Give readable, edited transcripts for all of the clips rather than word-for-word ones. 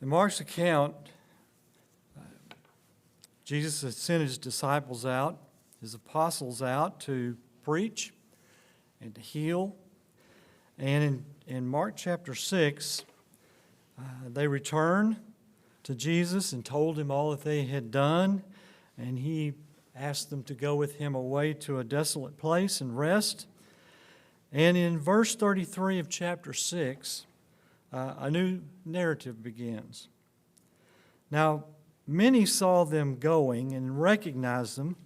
In Mark's account, Jesus had sent his disciples out, his apostles out to preach and to heal. And in Mark chapter 6, they returned to Jesus and told him all that they had done. And he asked them to go with him away to a desolate place and rest. And in verse 33 of chapter 6, a new narrative begins. Now, many saw them going and recognized them,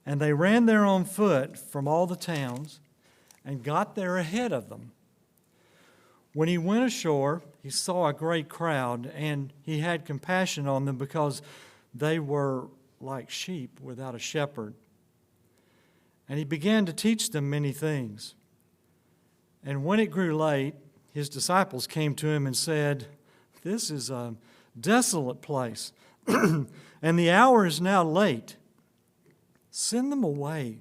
and they ran there on foot from all the towns and got there ahead of them. When he went ashore, he saw a great crowd, and he had compassion on them because they were like sheep without a shepherd. And he began to teach them many things. And when it grew late, his disciples came to him and said, "This is a desolate place, and the hour is now late. Send them away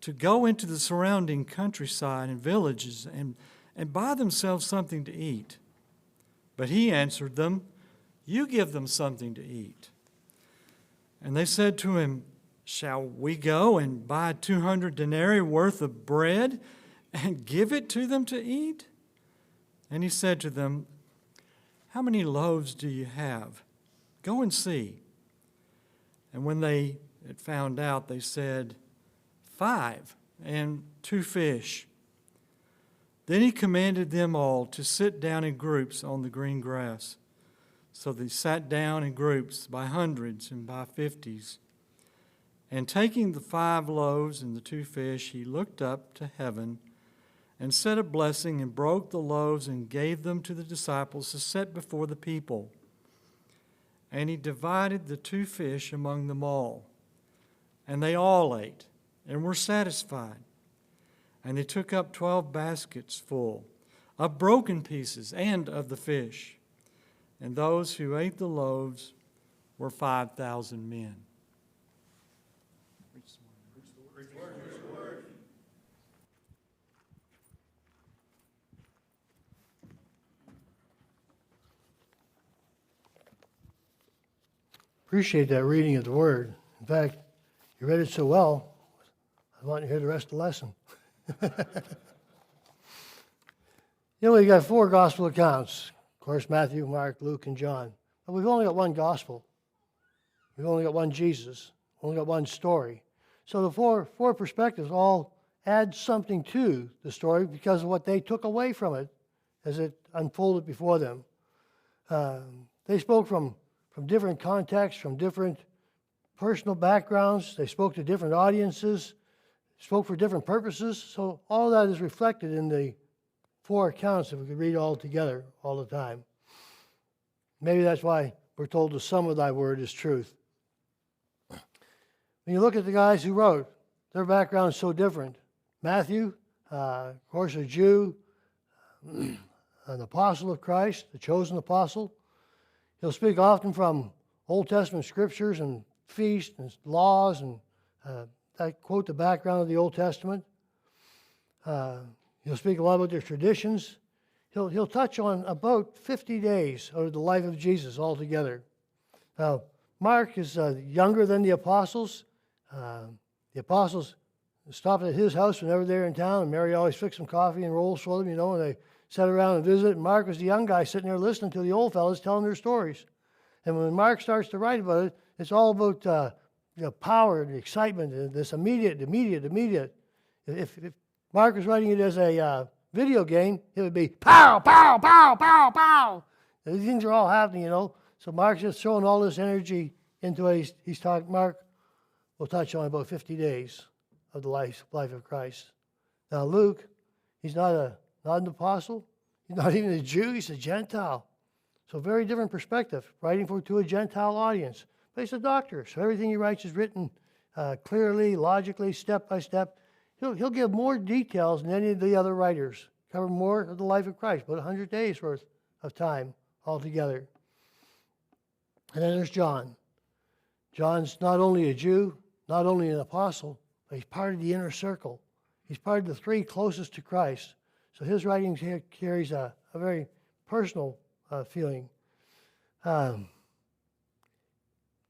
to go into the surrounding countryside and villages and buy themselves something to eat." But he answered them, "You give them something to eat." And they said to him, "Shall we go and buy 200 denarii worth of bread and give it to them to eat?" And he said to them, "How many loaves do you have? Go and see." And when they had found out, they said, 5 and 2 fish. Then he commanded them all to sit down in groups on the green grass. So they sat down in groups by hundreds and by 50s. And taking the 5 loaves and the 2 fish, he looked up to heaven and said a blessing and broke the loaves and gave them to the disciples to set before the people. And he divided the 2 fish among them all. And they all ate and were satisfied. And they took up 12 baskets full of broken pieces and of the fish. And those who ate the loaves were 5,000 men. Appreciate that reading of the Word. In fact, you read it so well, I want to hear the rest of the lesson. We got 4 gospel accounts. Of course, Matthew, Mark, Luke, and John. But we've only got one gospel. We've only got one Jesus. We've only got one story. So the four perspectives all add something to the story because of what they took away from it as it unfolded before them. They spoke from different contexts, from different personal backgrounds. They spoke to different audiences, spoke for different purposes. So all that is reflected in the 4 accounts if we could read all together all the time. Maybe that's why we're told the sum of thy word is truth. When you look at the guys who wrote, their background is so different. Matthew, of course, a Jew, an apostle of Christ, the chosen apostle. He'll speak often from Old Testament scriptures and feasts and laws and quote the background of the Old Testament. He'll speak a lot about their traditions. He'll touch on about 50 days out of the life of Jesus altogether. Now, Mark is younger than the apostles. The apostles stopped at his house whenever they were in town, and Mary always fixed some coffee and rolls for them, and they sat around and visited. And Mark was the young guy sitting there listening to the old fellas telling their stories. And when Mark starts to write about it, it's all about power and excitement and this immediate. If Mark was writing it as a video game, it would be pow, pow, pow, pow, pow. These things are all happening, So Mark's just throwing all this energy into it. He's talking. Mark will touch on about 50 days of the life of Christ. Now Luke, he's not an apostle. He's not even a Jew. He's a Gentile. So very different perspective, writing to a Gentile audience. But he's a doctor, so everything he writes is written clearly, logically, step by step. He'll give more details than any of the other writers, cover more of the life of Christ, about 100 days worth of time altogether. And then there's John. John's not only a Jew, not only an apostle, but he's part of the inner circle. He's part of the 3 closest to Christ. So his writing here carries a very personal feeling.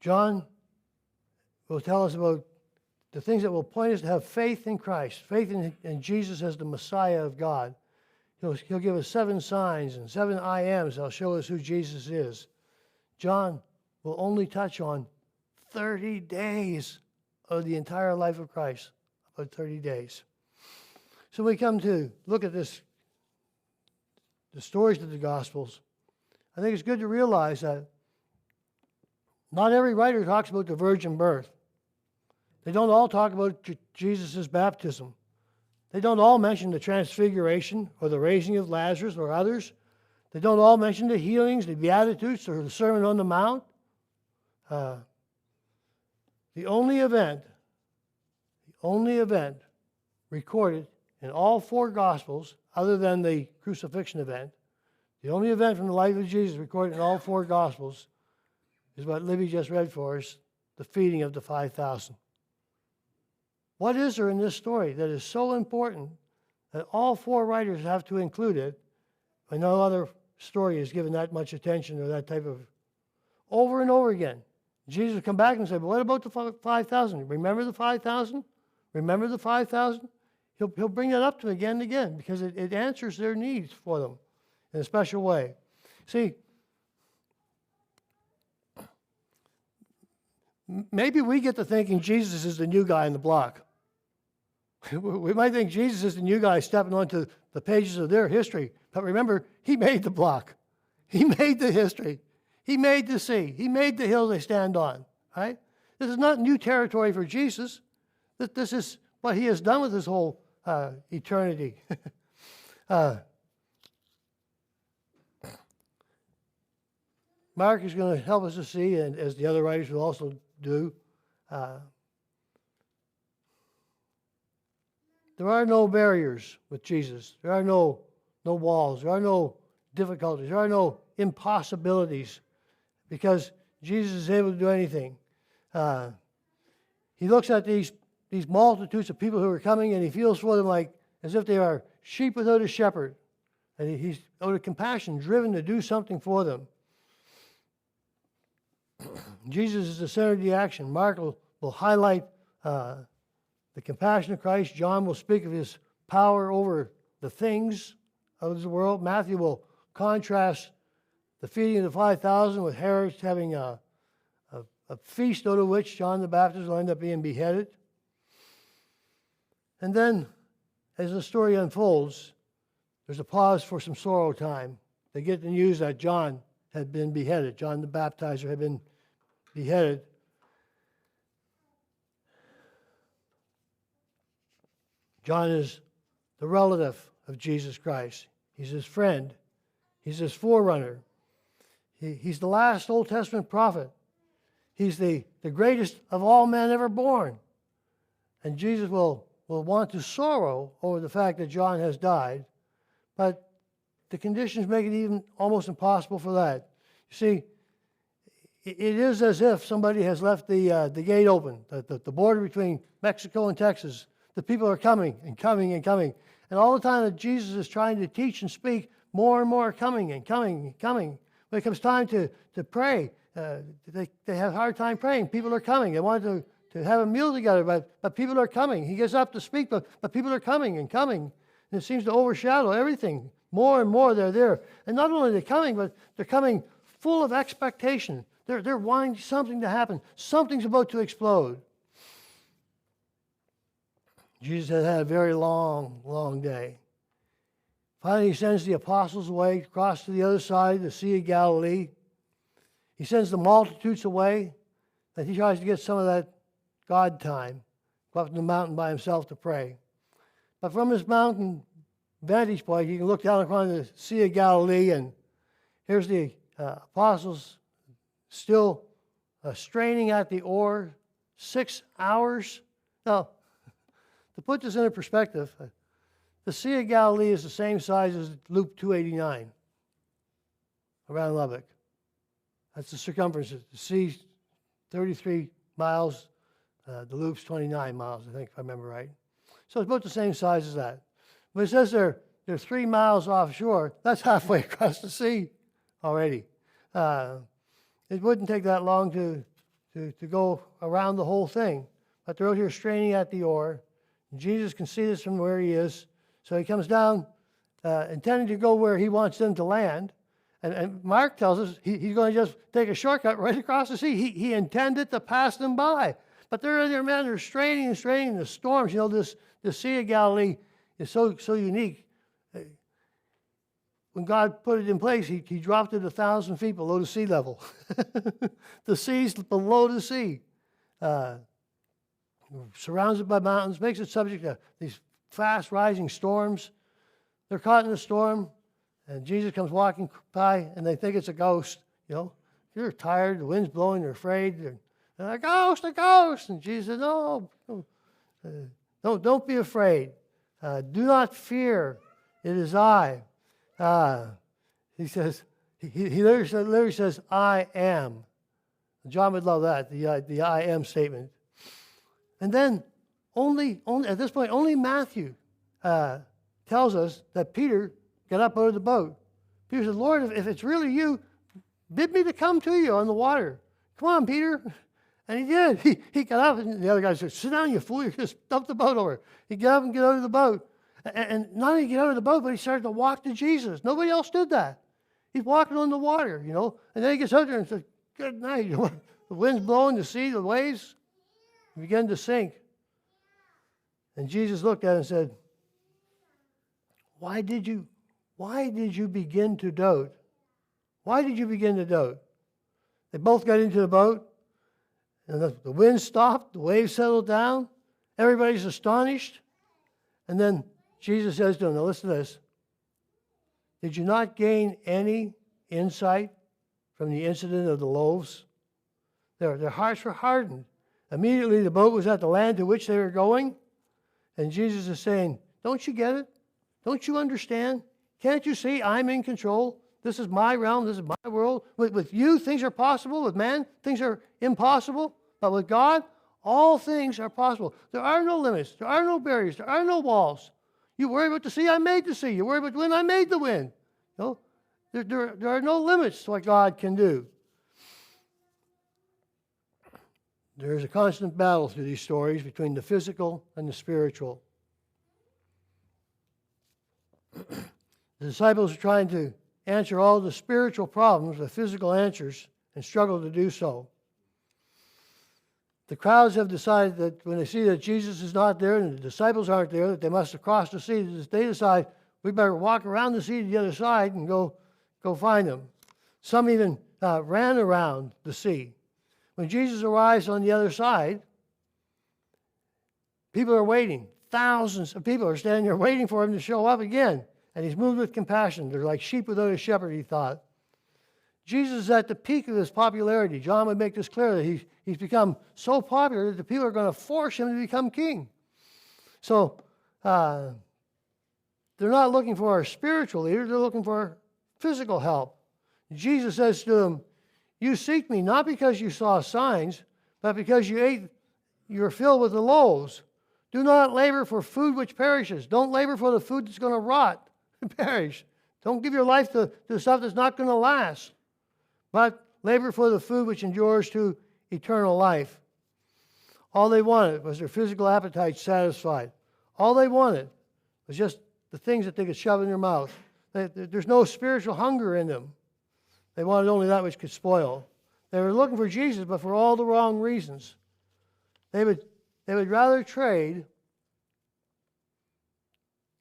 John will tell us about the things that will point us to have faith in Christ, faith in Jesus as the Messiah of God. He'll give us 7 signs and 7 I ams that'll show us who Jesus is. John will only touch on 30 days of the entire life of Christ, about 30 days. So we come to look at the stories of the Gospels. I think it's good to realize that not every writer talks about the virgin birth. They don't all talk about Jesus' baptism. They don't all mention the transfiguration or the raising of Lazarus or others. They don't all mention the healings, the Beatitudes, or the Sermon on the Mount. The only event recorded in all 4 Gospels, other than the crucifixion event, the only event from the life of Jesus recorded in all 4 Gospels is what Libby just read for us, the feeding of the 5,000. What is there in this story that is so important that all 4 writers have to include it, but no other story is given that much attention or that type of... Over and over again, Jesus would come back and say, but what about the 5,000? Remember the 5,000? Remember the 5,000? He'll bring that up to them again and again because it answers their needs for them in a special way. See, maybe we get to thinking Jesus is the new guy on the block. We might think Jesus is the new guy stepping onto the pages of their history. But remember, he made the block. He made the history. He made the sea. He made the hill they stand on. Right? This is not new territory for Jesus. This is what he has done with his whole eternity. Mark is going to help us to see, and as the other writers will also do, there are no barriers with Jesus. There are no walls. There are no difficulties. There are no impossibilities because Jesus is able to do anything. He looks at these multitudes of people who are coming and he feels for them like as if they are sheep without a shepherd. And he's out of compassion, driven to do something for them. Jesus is the center of the action. Mark will highlight the compassion of Christ. John will speak of his power over the things of this world. Matthew will contrast the feeding of the 5,000 with Herod having a feast out of which John the Baptist will end up being beheaded. And then, as the story unfolds, there's a pause for some sorrow time. They get the news that John had been beheaded. John the Baptizer had been beheaded. John is the relative of Jesus Christ. He's his friend. He's his forerunner. He's the last Old Testament prophet. He's the greatest of all men ever born. And Jesus will want to sorrow over the fact that John has died, but the conditions make it even almost impossible for that. You see, it is as if somebody has left the gate open, the border between Mexico and Texas. The people are coming and coming and coming. And all the time that Jesus is trying to teach and speak, more and more are coming and coming and coming. When it comes time to pray, they have a hard time praying. People are coming. They want to have a meal together, but people are coming. He gets up to speak, but people are coming and coming. And it seems to overshadow everything. More and more they're there. And not only are they coming, but they're coming full of expectation. They're wanting something to happen. Something's about to explode. Jesus has had a very long, long day. Finally, he sends the apostles away, across to the other side, the Sea of Galilee. He sends the multitudes away, and he tries to get some of that God time, go up to the mountain by himself to pray. But from his mountain vantage point, you can look down upon the Sea of Galilee, and here's the apostles still straining at the oar, 6 hours. Now, to put this into perspective, the Sea of Galilee is the same size as Loop 289 around Lubbock. That's the circumference. The sea's 33 miles, the Loop's 29 miles, I think, if I remember right. So it's about the same size as that. But it says they're 3 miles offshore. That's halfway across the sea already. it wouldn't take that long to go around the whole thing. But they're out here straining at the oar. And Jesus can see this from where he is. So he comes down intending to go where he wants them to land. And Mark tells us he's going to just take a shortcut right across the sea. He intended to pass them by. But they're there, man, they're straining and straining the storms. You know, the Sea of Galilee is so unique. When God put it in place, he dropped it 1,000 feet below the sea level. The sea's below the sea. Surrounded by mountains, makes it subject to these fast rising storms. They're caught in a storm, and Jesus comes walking by, and they think it's a ghost. You know, they're tired, the wind's blowing, they're afraid. They're a ghost, a ghost. And Jesus said, no, don't be afraid. Do not fear. It is I. He says, he literally says, I am. John would love that, the I am statement. And then only at this point, only Matthew tells us that Peter got up out of the boat. Peter said, Lord, if it's really you, bid me to come to you on the water. Come on, Peter. And he did. He got up, and the other guy said, sit down, you fool. You just dumped the boat over. He got up and get out of the boat. And not only get out of the boat, but he started to walk to Jesus. Nobody else did that. He's walking on the water, you know. And then he gets out there and says, good night. The wind's blowing, the sea, the waves begin to sink. And Jesus looked at him and said, why did you begin to doubt? Why did you begin to doubt? They both got into the boat, and the wind stopped, the waves settled down, everybody's astonished. And then Jesus says to them, now listen to this. Did you not gain any insight from the incident of the loaves? Their hearts were hardened. Immediately the boat was at the land to which they were going. And Jesus is saying, don't you get it? Don't you understand? Can't you see I'm in control? This is my realm. This is my world. With you, things are possible. With man, things are impossible. But with God, all things are possible. There are no limits. There are no barriers. There are no walls. You worry about the sea, I made the sea. You worry about the wind, I made the wind. You know, there are no limits to what God can do. There is a constant battle through these stories between the physical and the spiritual. The disciples are trying to answer all the spiritual problems with physical answers and struggle to do so. The crowds have decided that when they see that Jesus is not there and the disciples aren't there, that they must have crossed the sea. They decide we better walk around the sea to the other side and go find them. Some even ran around the sea. When Jesus arrives on the other side, people are waiting. Thousands of people are standing there waiting for him to show up again. And he's moved with compassion. They're like sheep without a shepherd, he thought. Jesus is at the peak of his popularity. John would make this clear that he's become so popular that the people are going to force him to become king. So they're not looking for a spiritual leader, they're looking for physical help. Jesus says to them, you seek me not because you saw signs, but because you're filled with the loaves. Do not labor for food which perishes. Don't labor for the food that's going to rot and perish. Don't give your life to stuff that's not going to last. But labor for the food which endures to eternal life. All they wanted was their physical appetite satisfied. All they wanted was just the things that they could shove in their mouth. There's no spiritual hunger in them. They wanted only that which could spoil. They were looking for Jesus, but for all the wrong reasons. They would rather trade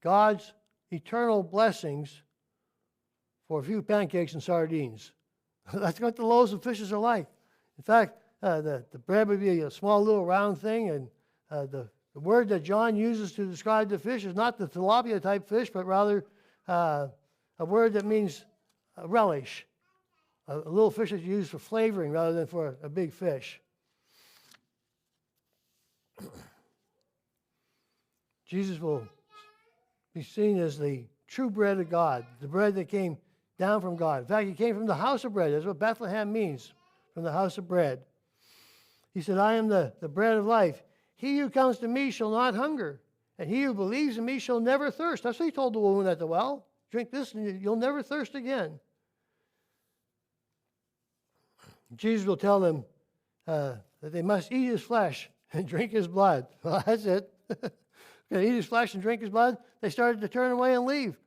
God's eternal blessings for a few pancakes and sardines. That's what the loaves and fishes are like. In fact, the bread would be a small little round thing, and the word that John uses to describe the fish is not the tilapia type fish, but rather a word that means relish. A little fish that's used for flavoring rather than for a big fish. Jesus will be seen as the true bread of God, the bread that came down from God. In fact, he came from the house of bread. That's what Bethlehem means, from the house of bread. He said, I am the bread of life. He who comes to me shall not hunger, and he who believes in me shall never thirst. That's what he told the woman at the well. Drink this and you'll never thirst again. Jesus will tell them that they must eat his flesh and drink his blood. Well, that's it. Going to eat his flesh and drink his blood. They started to turn away and leave.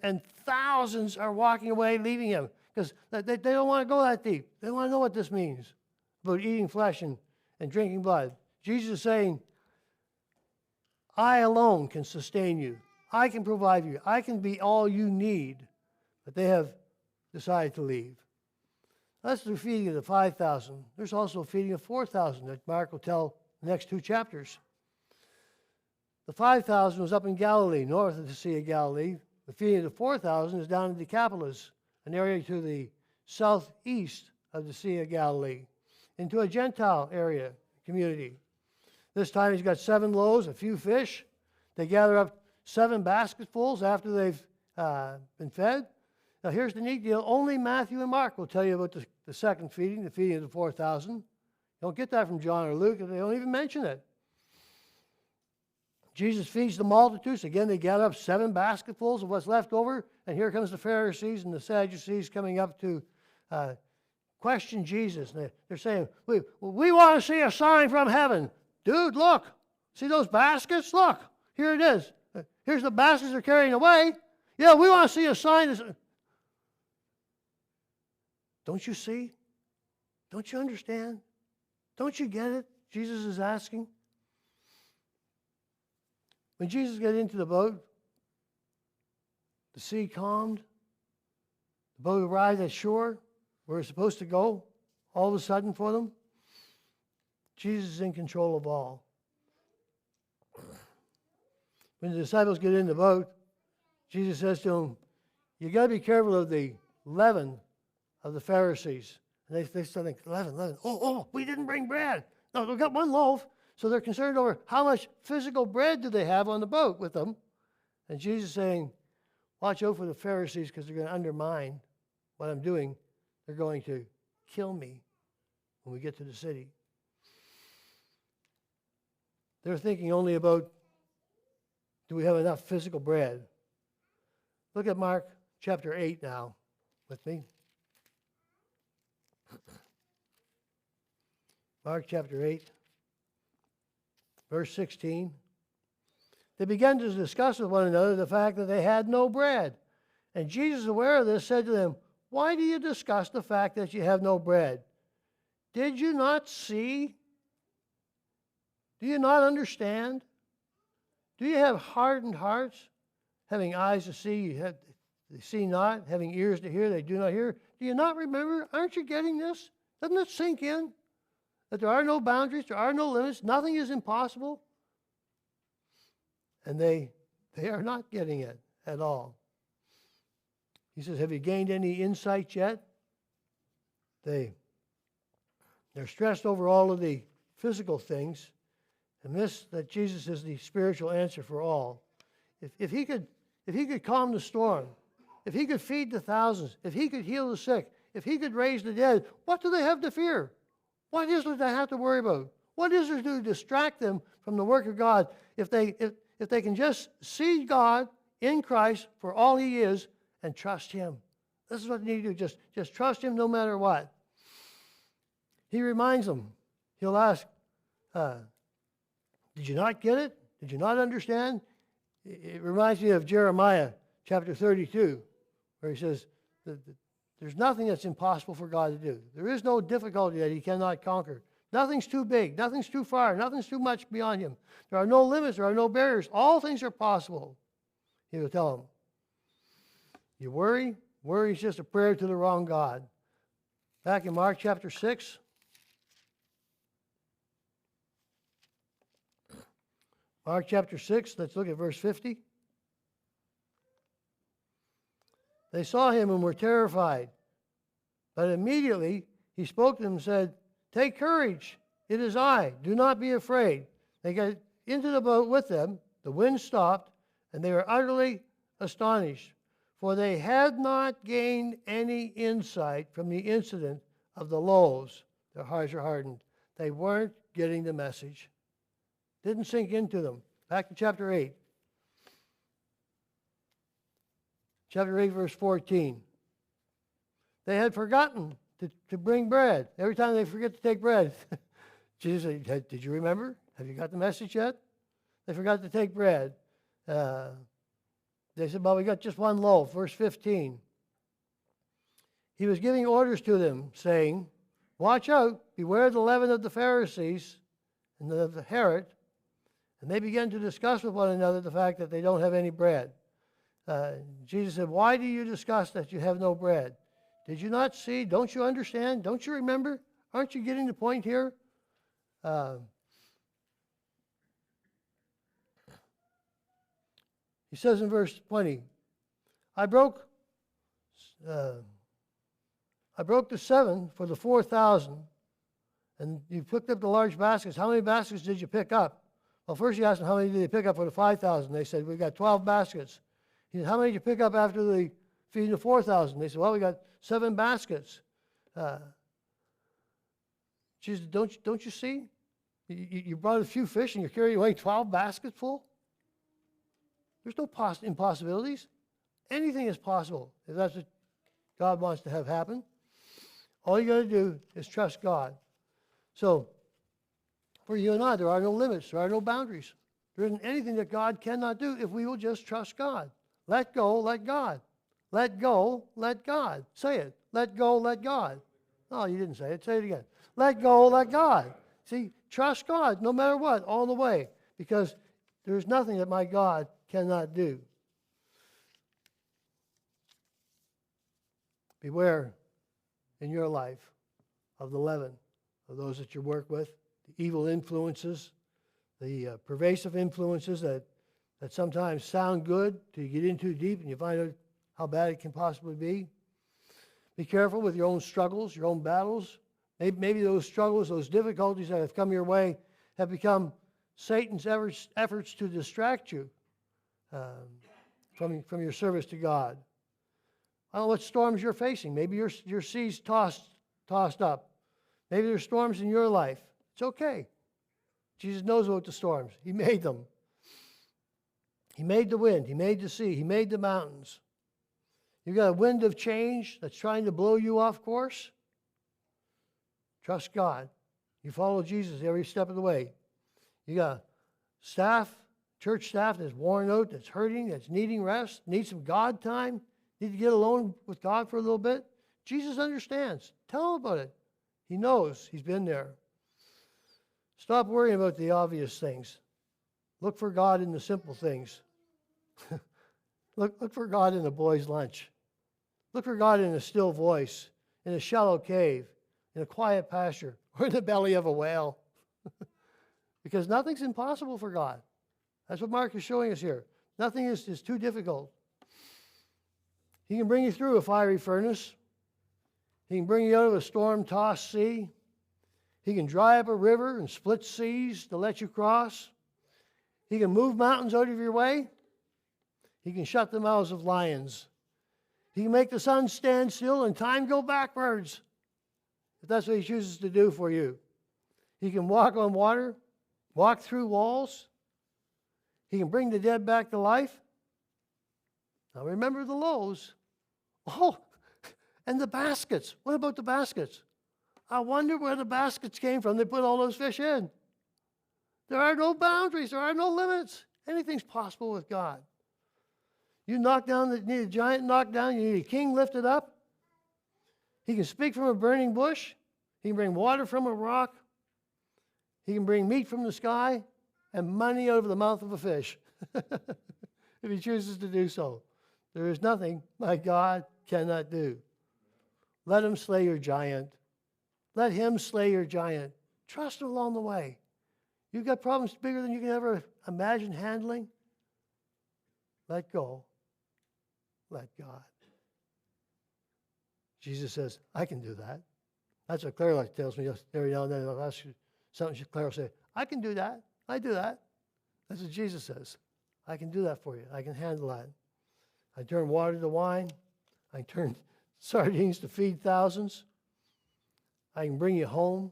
And thousands are walking away, leaving him, because they don't want to go that deep. They want to know what this means about eating flesh and drinking blood. Jesus is saying, I alone can sustain you. I can provide you. I can be all you need. But they have decided to leave. That's the feeding of the 5,000. There's also a feeding of 4,000 that Mark will tell the next 2 chapters. The 5,000 was up in Galilee, north of the Sea of Galilee. The feeding of the 4,000 is down in Decapolis, an area to the southeast of the Sea of Galilee, into a Gentile area, community. This time he's got 7 loaves, a few fish. They gather up 7 basketfuls after they've been fed. Now here's the neat deal. Only Matthew and Mark will tell you about the second feeding, the feeding of the 4,000. You don't get that from John or Luke, and they don't even mention it. Jesus feeds the multitudes. Again, they gather up 7 basketfuls of what's left over, and here comes the Pharisees and the Sadducees coming up to question Jesus. And they're saying, we want to see a sign from heaven. Dude, look. See those baskets? Look. Here it is. Here's the baskets they're carrying away. Yeah, we want to see a sign. Don't you see? Don't you understand? Don't you get it? Jesus is asking. When Jesus got into the boat, the sea calmed. The boat arrived at shore where it's supposed to go all of a sudden for them. Jesus is in control of all. When the disciples get in the boat, Jesus says to them, you got to be careful of the leaven of the Pharisees. And they still think, leaven. Oh, we didn't bring bread. No, they've got 1 loaf. So they're concerned over how much physical bread do they have on the boat with them. And Jesus is saying, watch out for the Pharisees because they're going to undermine what I'm doing. They're going to kill me when we get to the city. They're thinking only about, do we have enough physical bread? Look at Mark chapter 8 now with me. Mark chapter 8. Verse 16, they began to discuss with one another the fact that they had no bread. And Jesus, aware of this, said to them, why do you discuss the fact that you have no bread? Did you not see? Do you not understand? Do you have hardened hearts? Having eyes to see, they see not. Having ears to hear, they do not hear. Do you not remember? Aren't you getting this? Doesn't it sink in? That there are no boundaries, there are no limits, nothing is impossible. And they are not getting it at all. He says, have you gained any insight yet? They're stressed over all of the physical things and miss that Jesus is the spiritual answer for all. If he could calm the storm, if he could feed the thousands, if he could heal the sick, if he could raise the dead, what do they have to fear? What is it they have to worry about? What is it to distract them from the work of God if they can just see God in Christ for all he is and trust him? This is what they need to do. Just trust him no matter what. He reminds them. He'll ask, did you not get it? Did you not understand? It reminds me of Jeremiah chapter 32, where he says, there's nothing that's impossible for God to do. There is no difficulty that he cannot conquer. Nothing's too big. Nothing's too far. Nothing's too much beyond him. There are no limits. There are no barriers. All things are possible. He will tell them. You worry? Worry is just a prayer to the wrong God. Back in Mark chapter 6. Mark chapter 6, let's look at verse 50. They saw him and were terrified. But immediately he spoke to them and said, take courage, it is I, do not be afraid. They got into the boat with them, the wind stopped, and they were utterly astonished, for they had not gained any insight from the incident of the loaves. Their hearts are hardened. They weren't getting the message. Didn't sink into them. Back to chapter 8. Chapter 8, verse 14. They had forgotten to bring bread. Every time they forget to take bread, Jesus said, did you remember? Have you got the message yet? They forgot to take bread. They said, well, we got just one loaf. Verse 15. He was giving orders to them, saying, watch out, beware the leaven of the Pharisees and of the Herod. And they began to discuss with one another the fact that they don't have any bread. Jesus said, why do you discuss that you have no bread? Did you not see? Don't you understand? Don't you remember? Aren't you getting the point here? He says in verse 20, I broke the 7 for the 4,000, and you picked up the large baskets. How many baskets did you pick up? Well, first he asked them, how many did they pick up for the 5,000? They said, we got 12 baskets. He said, how many did you pick up after the feeding the 4,000? They said, well, we got 7 baskets. Jesus, don't you see? You brought a few fish and you're carrying away 12 baskets full? There's no impossibilities. Anything is possible if that's what God wants to have happen. All you got to do is trust God. So, for you and I, there are no limits. There are no boundaries. There isn't anything that God cannot do if we will just trust God. Let go, let God. Let go, let God. Say it. Let go, let God. Oh, you didn't say it. Say it again. Let go, let God. See, trust God no matter what, all the way. Because there's nothing that my God cannot do. Beware in your life of the leaven of those that you work with, the evil influences, the pervasive influences that sometimes sound good till you get in too deep and you find out how bad it can possibly be. Be careful with your own struggles, your own battles. Maybe those struggles, those difficulties that have come your way have become Satan's efforts to distract you from your service to God. I don't know what storms you're facing. Maybe your sea's tossed up. Maybe there's storms in your life. It's okay. Jesus knows about the storms. He made them. He made the wind. He made the sea. He made the mountains. You've got a wind of change that's trying to blow you off course. Trust God. You follow Jesus every step of the way. You got staff, church staff that's worn out, that's hurting, that's needing rest, needs some God time, need to get alone with God for a little bit. Jesus understands. Tell him about it. He knows. He's been there. Stop worrying about the obvious things. Look for God in the simple things. Look for God in a boy's lunch. Look for God in a still voice, in a shallow cave, in a quiet pasture, or in the belly of a whale. Because nothing's impossible for God. That's what Mark is showing us here. Nothing is too difficult. He can bring you through a fiery furnace. He can bring you out of a storm-tossed sea. He can dry up a river and split seas to let you cross. He can move mountains out of your way. He can shut the mouths of lions. He can make the sun stand still and time go backwards, if that's what he chooses to do for you. He can walk on water, walk through walls. He can bring the dead back to life. Now remember the loaves. Oh, and the baskets. What about the baskets? I wonder where the baskets came from. They put all those fish in. There are no boundaries. There are no limits. Anything's possible with God. You need a giant knocked down. You need a king lifted up. He can speak from a burning bush. He can bring water from a rock. He can bring meat from the sky and money out of the mouth of a fish. If he chooses to do so. There is nothing my God cannot do. Let him slay your giant. Let him slay your giant. Trust him along the way. You've got problems bigger than you can ever imagine handling. Let go. Let God. Jesus says, I can do that. That's what Claire tells me every now and then. I'll ask you something, Claire will say, I can do that. I do that. That's what Jesus says. I can do that for you. I can handle that. I turn water to wine. I turn sardines to feed thousands. I can bring you home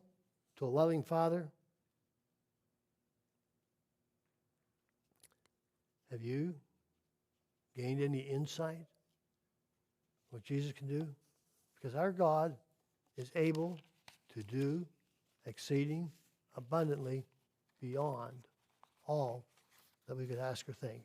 to a loving Father. Have you gained any insight what Jesus can do? Because our God is able to do exceeding abundantly beyond all that we could ask or think.